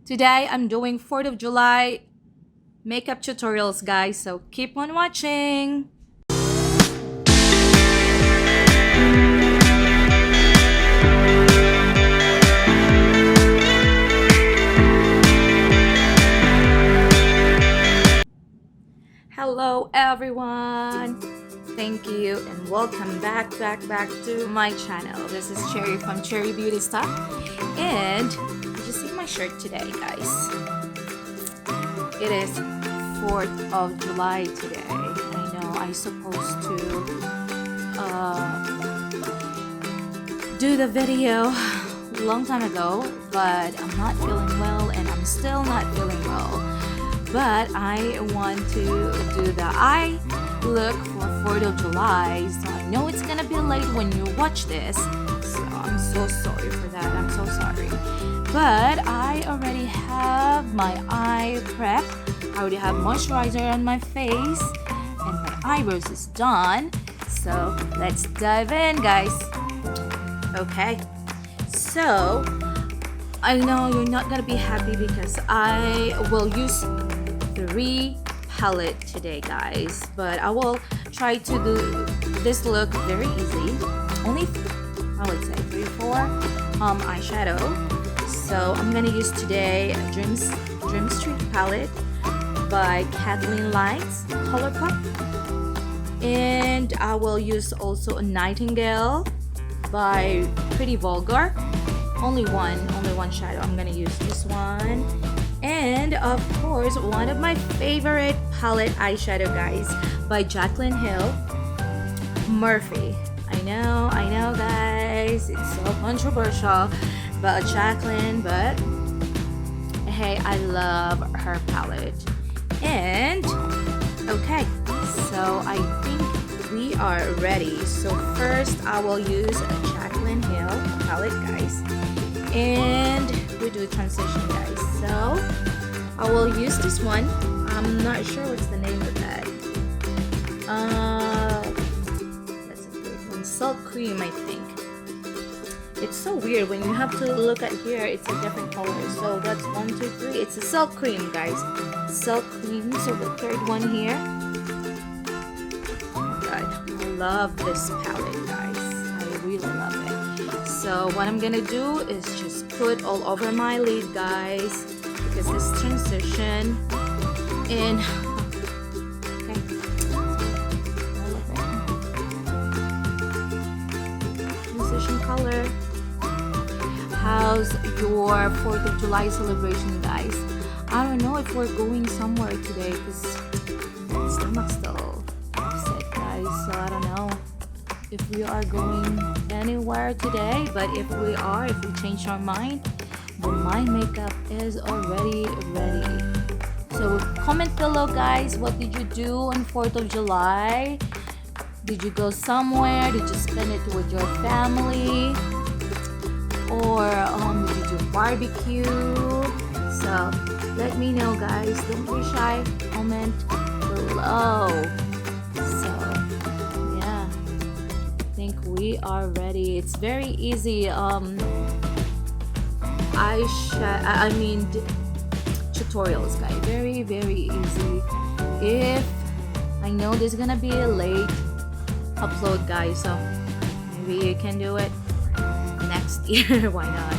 Today I'm doing 4th of July makeup tutorials, guys, so keep on watching. Hello everyone, thank you and welcome back to my channel. This is Cherry from Cherry Beauty Stuff, and did you see my shirt today, guys? It is 4th of July today. I know I supposed to do the video a long time ago, but I'm not feeling well and I'm still not feeling well. But I want to do the eye look for 4th of July, so I know it's gonna be late when you watch this, so I'm so sorry for that. I'm so sorry. But I already have my eye prep. I already have moisturizer on my face and my eyebrows is done, so let's dive in, guys. Okay, so I know you're not gonna be happy because I will use 3 palette today, guys, but I will try to do this look very easy. Only I would say 3-4 eyeshadow. So I'm gonna use today Dream Street palette by Jacklyn Lights Colourpop, and I will use also a Nightingale by Pretty Vulgar. Only one shadow. I'm gonna use this one. And of course, one of my favorite palette eyeshadow, guys, by Jacklyn Hill, Morphe. I know, guys, it's so controversial about Jacklyn, but hey, I love her palette. And okay, so I think we are ready. So first, I will use a Jacklyn Hill palette, guys, and we do a transition, guys. So I will use this one. I'm not sure what's the name of that. That's a good one. Salt cream, I think. It's so weird when you have to look at here. It's a different color. So that's 1, 2, 3. It's a salt cream, guys. Salt cream. So the third one here. Oh my god, I love this palette, guys. I really love it. So what I'm gonna do is just put all over my lid, guys, because this transition in okay, transition color. How's your 4th of July celebration, guys? I don't know if we're going somewhere today because my stomach's still upset, guys, so I don't know if we are going anywhere today, but if we change our mind, then my makeup is already ready. So comment below, guys, what did you do on 4th of July? Did you go somewhere? Did you spend it with your family? Or did you do barbecue? So let me know, guys. Don't be shy, comment below. So yeah, I think we are ready. It's very easy. Tutorials, guys, very easy. If I know there's gonna be a late upload, guys, so maybe you can do it next year. Why not?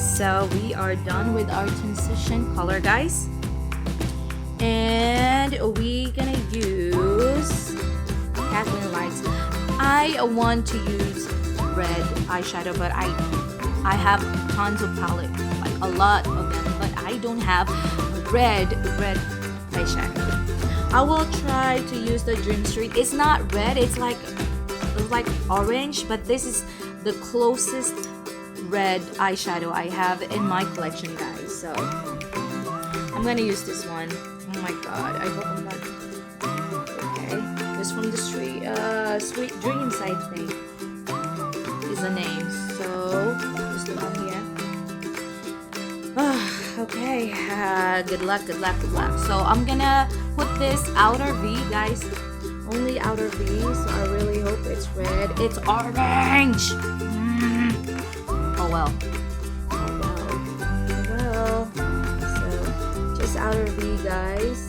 So we are done with our transition color, guys, and we gonna use Jacklyn Lights. I want to use red eyeshadow, but I have tons of palette, like a lot of them, but I don't have red eyeshadow. I will try to use the Dream Street. It's not red, it's like orange, but this is the closest red eyeshadow I have in my collection, guys. So I'm gonna use this one. Oh my god, I hope I'm not okay. This from the Sweet Dreams, I think, is the name. So this the one here. Okay, good luck. So I'm gonna put this outer V, guys, only outer V, so I really hope it's red. It's orange. Oh well. outer V, guys.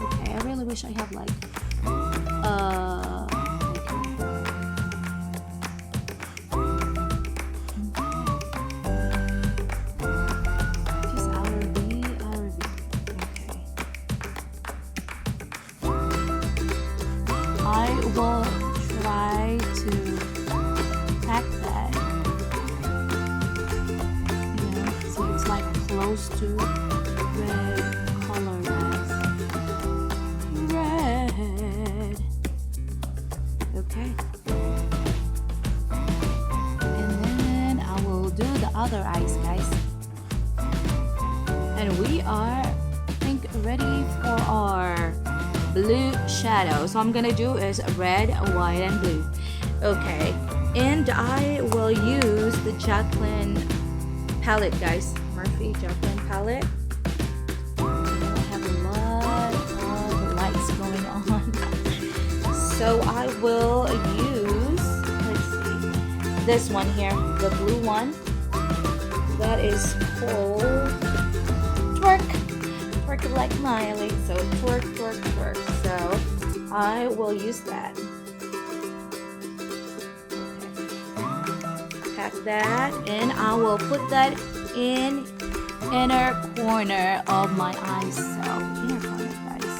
Okay, I really wish I have like just outer V. Okay. I will try to pack that, so it's like close to red color, guys. Red. Okay. And then I will do the other eyes, guys. And we are, I think, ready for our blue shadow. So I'm gonna do is red, white, and blue. Okay, and I will use the Jacklyn palette, guys. Morphe Jacklyn palette. I have a lot of lights going on. So I will use, let's see, this one here, the blue one. That is called Twerk. Twerk like Miley. So twerk, twerk, twerk. So I will use that. Pack that, and I will put that in inner corner of my eyes. So inner corner, guys.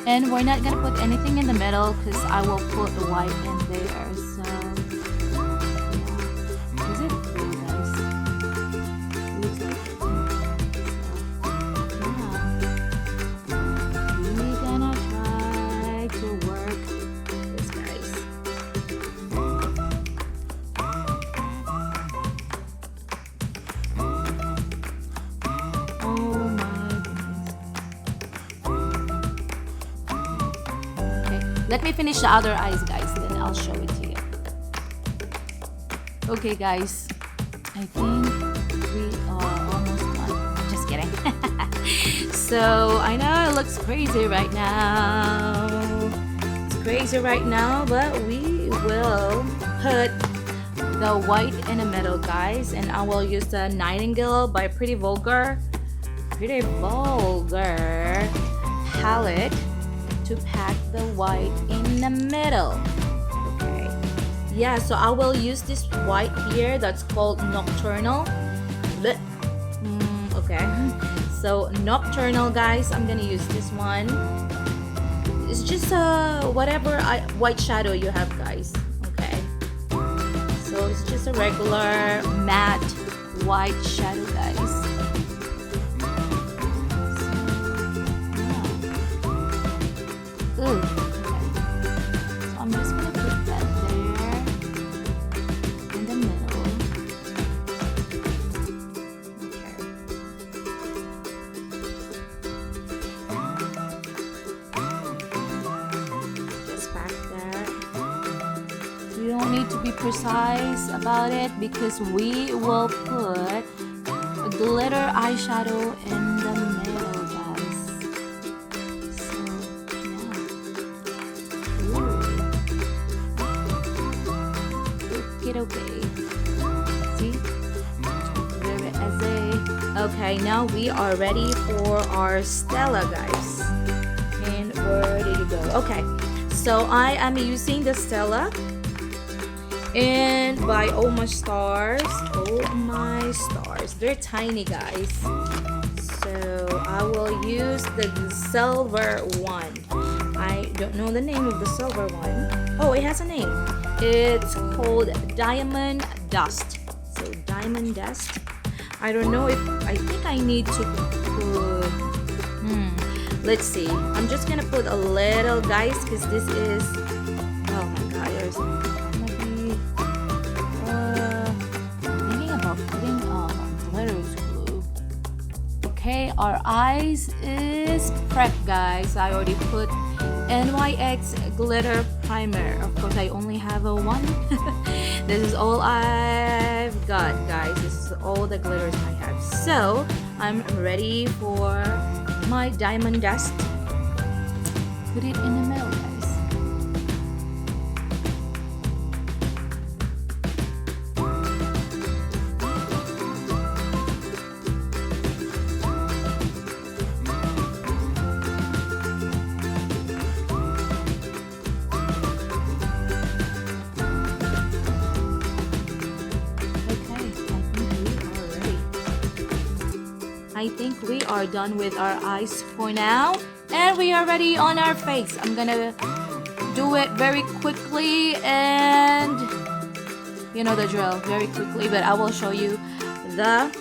And we're not gonna put anything in the middle because I will put the white in there. So yeah. Is it blue, guys? It looks like it. Let me finish the other eyes, guys, then I'll show it to you. Okay, guys, I think we are almost done. Just kidding. So I know it looks crazy right now. It's crazy right now, but we will put the white in the middle, guys, and I will use the Nightingale by Pretty Vulgar palette to pack the white in the middle. Okay, yeah, so I will use this white here that's called Nocturnal. Okay, so Nocturnal, guys, I'm gonna use this one. It's just whatever white shadow you have, guys. Okay, so it's just a regular matte white shadow, guys. Okay. So I'm just gonna put that there in the middle. Okay. Just pack that. You don't need to be precise about it because we will put a glitter eyeshadow in the middle. Okay, see, very easy. Okay, now we are ready for our Stilla, guys. And where did you go? Okay, so I am using the Stilla and by Oh My Stars. Oh My Stars, they're tiny, guys. So I will use the silver one. I don't know the name of the silver one. Oh, it has a name. It's called Diamond Dust. So Diamond Dust. I don't know if I think I need to put. Let's see. I'm just gonna put a little, guys, because this is. Oh my God! There's gonna be. Thinking about putting glitter glue. Okay, our eyes is prepped, guys. I already put NYX glitter primer. Of course, I only have a one. This is all I've got, guys. This is all the glitters I have. So I'm ready for my Diamond Dust put it in the middle, guys. I think we are done with our eyes for now, and we are ready on our face. I'm gonna do it very quickly, and you know the drill, very quickly, but I will show you the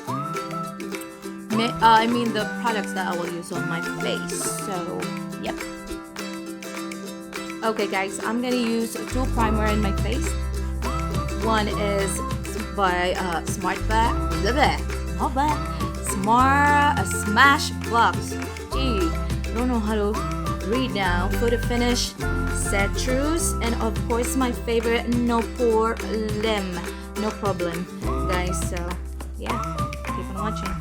the products that I will use on my face. So yep. Okay guys, I'm gonna use 2 primer in my face. One is by Smashbox. Gee, I don't know how to read now. Photo Finish Citrus, and of course my favorite No Pore Blem. No problem, guys. So yeah, keep on watching.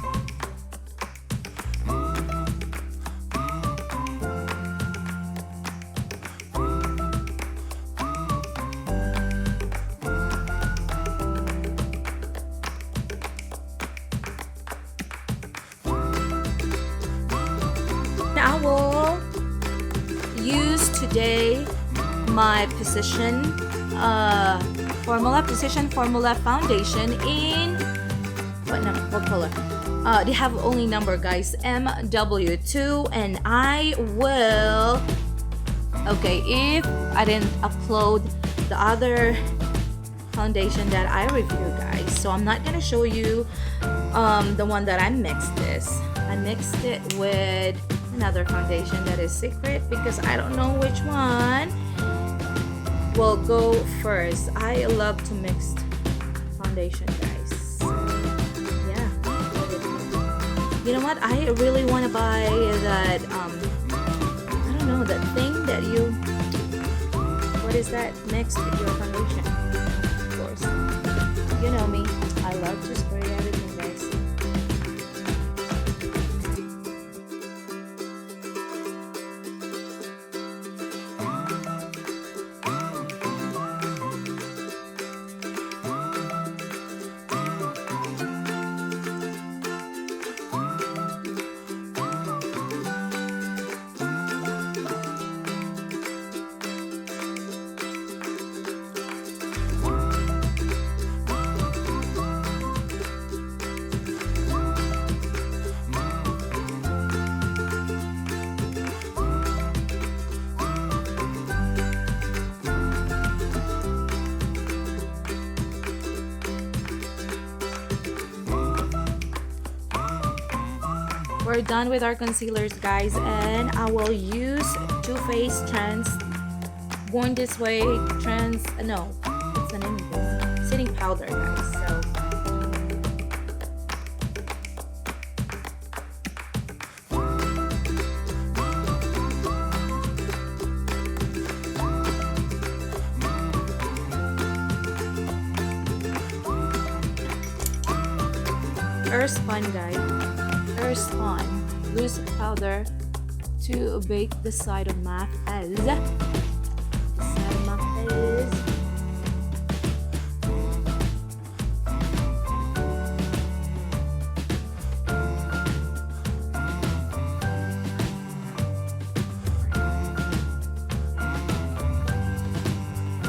I will use today my Precision Formula foundation in what color? They have only number, guys, MW2, and I will, okay, if I didn't upload the other foundation that I reviewed, guys, so I'm not gonna show you the one that I mixed this. I mixed it with another foundation that is secret because I don't know which one will go first. I love to mix foundation, guys. So, yeah. You know what? I really want to buy that I don't know, that thing that you, what is that, mixed with your foundation. Of course, you know me, I love to spray everything, guys. We're done with our concealers, guys, and I will use Too Faced Born This Way no, what's the name of this? Setting powder, guys. So Airspun, guys. Airspun loose powder to bake the side of my face.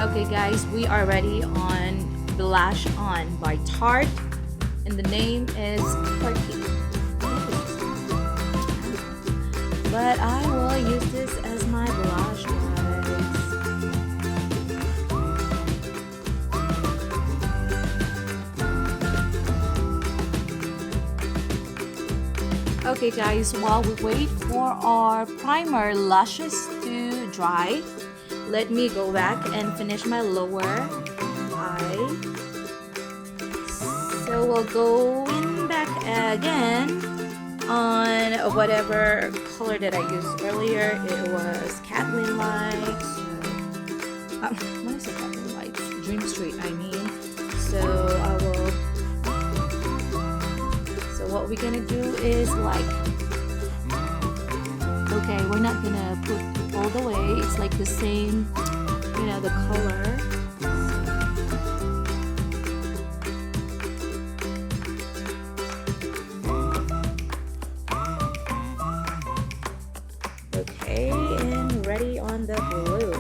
Okay guys, we are ready on Blush On by Tarte, and the name is Quirky. But I will use this as my blush, guys. Okay guys, while we wait for our primer lashes to dry, let me go back and finish my lower eye. So we'll go in back again on whatever color that I used earlier. It was Jacklyn lights. What is it? Jacklyn lights? Dream Street, I mean. So I will. So what we're gonna do is like. Okay, we're not gonna put all the way. It's like the same, you know, the color. Okay, and ready on the blue.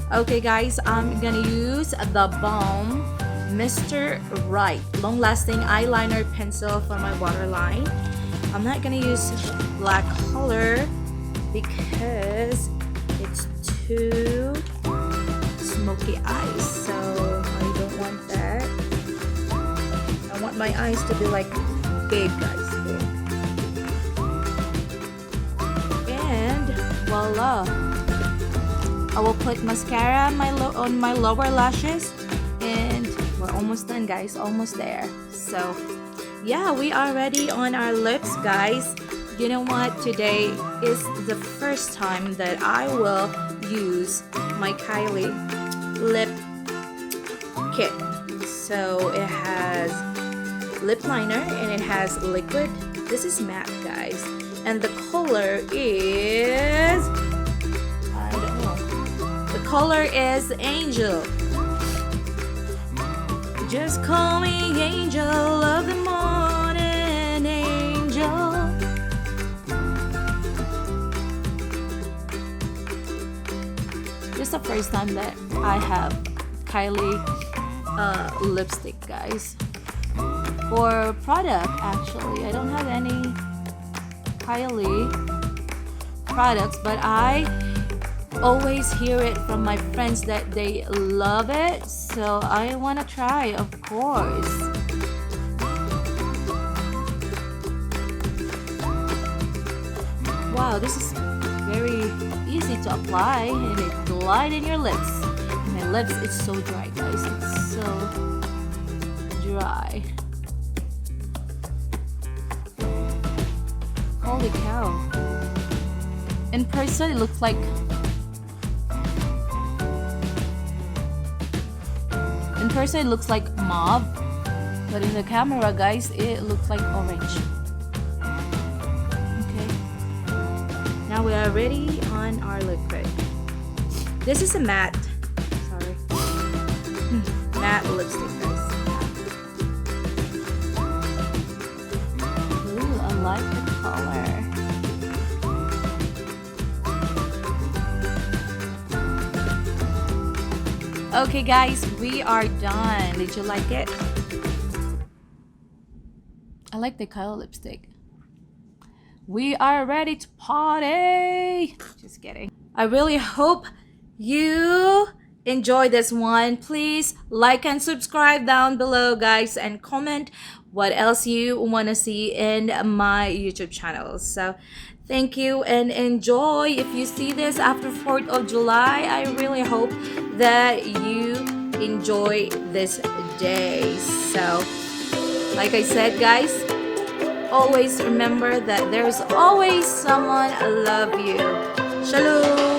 Okay guys, I'm gonna use the Balm Mr. Right long lasting eyeliner pencil for my waterline. I'm not gonna use black color because it's too smoky eyes, so I don't want that. I want my eyes to be like big, guys, big. And voila, I will put mascara on my lower lashes, and we're almost done, guys, almost there. So yeah, we are ready on our lips, guys. You know what, today is the first time that I will use my Kylie lip kit. So it has lip liner and it has liquid. This is matte, guys, and the color is, color is Angel. Just call me Angel of the morning, Angel. This is the first time that I have Kylie lipstick, guys. For product, actually, I don't have any Kylie products, but I always hear it from my friends that they love it, so I want to try, of course. Wow, this is very easy to apply, and it glides in your lips. My lips, it's so dry, guys, it's so dry. Holy cow. In person, it looks like it looks like mauve, but in the camera, guys, it looks like orange. Okay, now we are ready on our liquid. This is a matte, matte lipstick, guys. Ooh, I like the color. Okay guys, we are done. Did you like it? I like the Kylie lipstick. We are ready to party. Just kidding. I really hope you enjoyed this one. Please like and subscribe down below, guys, and comment what else you want to see in my YouTube channel. So thank you and enjoy. If you see this after 4th of July, I really hope that you enjoy this day. So like I said, guys, always remember that there's always someone love you. Shalom.